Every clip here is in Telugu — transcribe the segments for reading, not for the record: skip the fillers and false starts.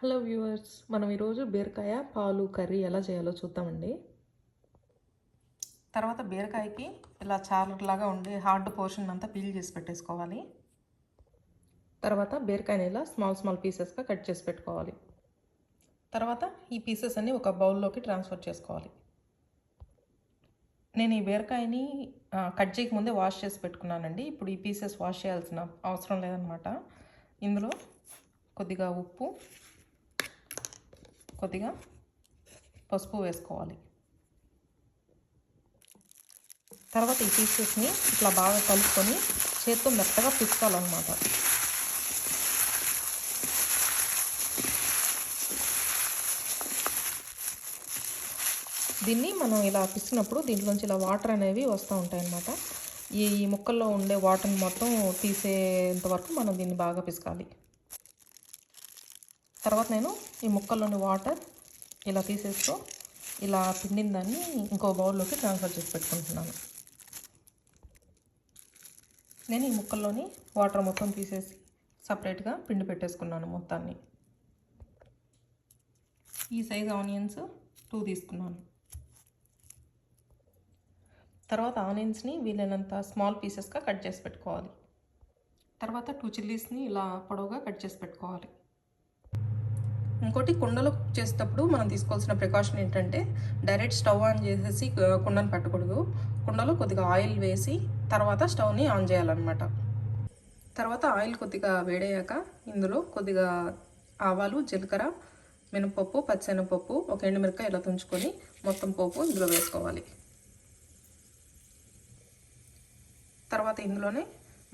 హలో వ్యూవర్స్, మనం ఈరోజు బీరకాయ పాలు కర్రీ ఎలా చేయాలో చూద్దామండి. తర్వాత బీరకాయకి ఇలా చారులాగా ఉండే హార్డ్ పోర్షన్ అంతా పీల్ చేసి పెట్టేసుకోవాలి. తర్వాత బీరకాయని ఇలా స్మాల్ పీసెస్గా కట్ చేసి పెట్టుకోవాలి. తర్వాత ఈ పీసెస్ అన్ని ఒక బౌల్లోకి ట్రాన్స్ఫర్ చేసుకోవాలి. నేను ఈ బీరకాయని కట్ చేయకముందే వాష్ చేసి పెట్టుకున్నానండి. ఇప్పుడు ఈ పీసెస్ వాష్ చేయాల్సిన అవసరం లేదనమాట. ఇందులో కొద్దిగా ఉప్పు, కొద్దిగా పసుపు వేసుకోవాలి. తర్వాత ఈ పీసెస్ని ఇట్లా బాగా కలుపుకొని చేత్తో మెత్తగా పిసుకోవాలన్నమాట. దీన్ని మనం ఇలా పిసినప్పుడు దీంట్లోంచి ఇలా వాటర్ అనేవి వస్తూ ఉంటాయన్నమాట. ఈ ముక్కల్లో ఉండే వాటర్ని మొత్తం తీసేంత వరకు మనం దీన్ని బాగా పిసకాలి. తర్వాత నేను ఈ ముక్కల్లోని వాటర్ ఇలా తీసేస్తూ ఇలా పిండిన దాన్ని ఇంకో బౌల్లోకి ట్రాన్స్ఫర్ చేసి పెట్టుకుంటున్నాను. నేను ఈ ముక్కల్లోని వాటర్ మొత్తం తీసేసి సపరేట్గా పిండి పెట్టేసుకున్నాను మొత్తాన్ని. ఈ సైజ్ ఆనియన్స్ 2 తీసుకున్నాను. తర్వాత ఆనియన్స్ని వీలైనంత స్మాల్ పీసెస్గా కట్ చేసి పెట్టుకోవాలి. తర్వాత 2 చిల్లీస్ని ఇలా పొడవుగా కట్ చేసి పెట్టుకోవాలి. ఇంకోటి, కుండలో కుక్ చేసేటప్పుడు మనం తీసుకోవాల్సిన ప్రికాషన్ ఏంటంటే డైరెక్ట్ స్టవ్ ఆన్ చేసేసి కుండను పెట్టకూడదు. కుండలో కొద్దిగా ఆయిల్ వేసి తర్వాత స్టవ్ని ఆన్ చేయాలన్నమాట. తర్వాత ఆయిల్ కొద్దిగా వేడయ్యాక ఇందులో కొద్దిగా ఆవాలు, జీలకర్ర, మినపప్పు, పచ్చెనపప్పు, ఒక ఎండుమిరపకాయ ఇలా తుంచుకొని మొత్తం పోపు ఇందులో వేసుకోవాలి. తర్వాత ఇందులోనే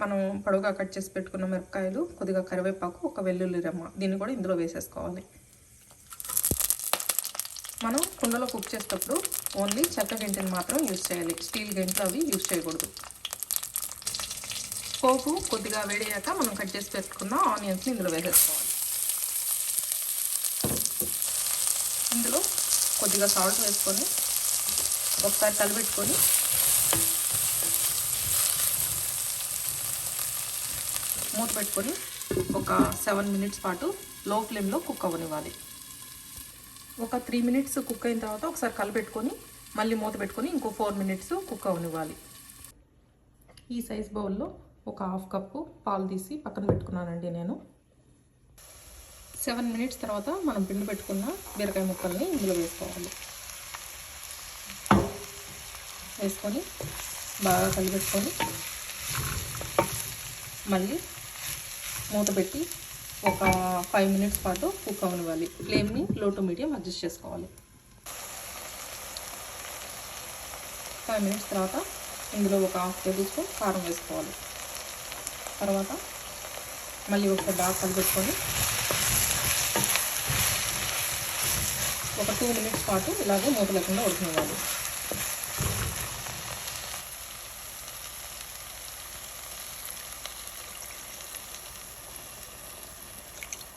మనం పొడవుగా కట్ చేసి పెట్టుకున్న మిరపకాయలు, కొద్దిగా కరివేపాకు, ఒక వెల్లుల్లి రెమ్మ దీన్ని కూడా ఇందులో వేసేసుకోవాలి. మనం కుండలో కుక్ చేసేటప్పుడు ఓన్లీ చెక్క గెంటిని మాత్రం యూజ్ చేయాలి. స్టీల్ గెంట్లు అవి యూజ్ చేయకూడదు. పోపు కొద్దిగా వేడయ్యాక మనం కట్ చేసి పెట్టుకున్న ఆనియన్స్ని ఇందులో వేసేసుకోవాలి. ఇందులో కొద్దిగా సాల్ట్ వేసుకొని ఒకసారి కలిపెట్టుకొని మూత పెట్టుకొని ఒక 7 మినిట్స్ పాటు లో ఫ్లేమ్లో కుక్ అవ్వనివ్వాలి. ఒక 3 మినిట్స్ కుక్ అయిన తర్వాత ఒకసారి కలిపెట్టుకొని మళ్ళీ మూత పెట్టుకొని ఇంకో 4 మినిట్స్ కుక్ అవ్వనివ్వాలి. ఈ సైజ్ బౌల్లో ఒక 1/2 కప్పు పాలు తీసి పక్కన పెట్టుకున్నానండి నేను. 7 మినిట్స్ తర్వాత మనం పిండి పెట్టుకున్న బీరకాయ ముక్కల్ని ఇందులో వేసుకోవాలి. వేసుకొని బాగా కలిపెట్టుకొని మళ్ళీ మూత పెట్టి ఒక 5 మినిట్స్ పాటు కుక్ అవ్వనివ్వాలి. ఫ్లేమ్ని లో టు మీడియం అడ్జస్ట్ చేసుకోవాలి. 5 మినిట్స్ తర్వాత ఇందులో ఒక 1/2 టేబుల్ స్పూన్ కారం వేసుకోవాలి. తర్వాత మళ్ళీ ఒకసారి బాగా కలిపెట్టుకొని ఒక 2 మినిట్స్ పాటు ఇలాగే మూత లేకుండా ఉడకనివ్వాలి.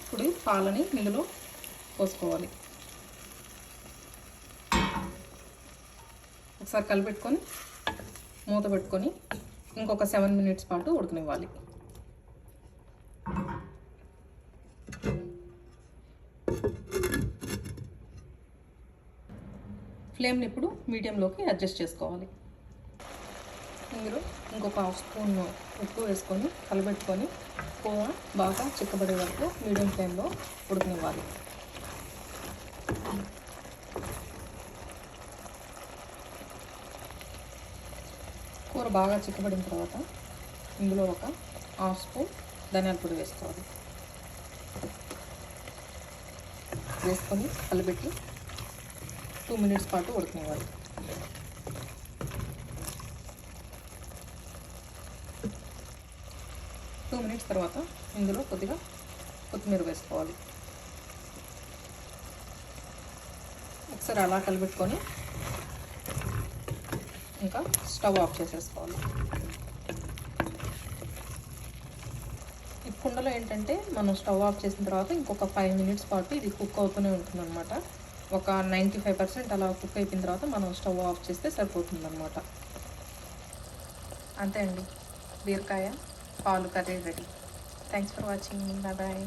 ఇప్పుడు పాలని ఇందులో పోసుకోవాలి. ఒకసారి కలిపెట్టుకొని మూత పెట్టుకొని ఇంకొక 7 మినిట్స్ పాటు ఉడకనివ్వాలి. ఫ్లేమ్ని ఇప్పుడు మీడియంలోకి అడ్జస్ట్ చేసుకోవాలి. ఇందులో ఇంకొక 1/2 స్పూన్ ఉప్పు వేసుకొని కలిపెట్టుకొని కూర బాగా చిక్కబడే వరకు మీడియం ఫ్లేమ్లో ఉడకనివ్వాలి. కూర బాగా చిక్కబడిన తర్వాత ఇందులో ఒక 1/2 స్పూన్ ధనియాల పొడి వేసుకోవాలి. వేసుకొని కలిపెట్టి 2 మినిట్స్ పాటు ఉడకనివ్వాలి. మినిట్స్ తర్వాత ఇందులో కొద్దిగా కొత్తిమీర వేసుకోవాలి. ఒకసారి అలా కలిపెట్టుకొని ఇంకా స్టవ్ ఆఫ్ చేసేసుకోవాలి. ఈ కుండలో ఏంటంటే మనం స్టవ్ ఆఫ్ చేసిన తర్వాత ఇంకొక 5 మినిట్స్ పాటు ఇది కుక్ అవుతూనే ఉంటుందన్నమాట. ఒక 95% అలా కుక్ అయిపోయిన తర్వాత మనం స్టవ్ ఆఫ్ చేస్తే సరిపోతుందన్నమాట. అంతే అండి, బీరకాయ పాలు curry ready. Thanks for watching. Bye.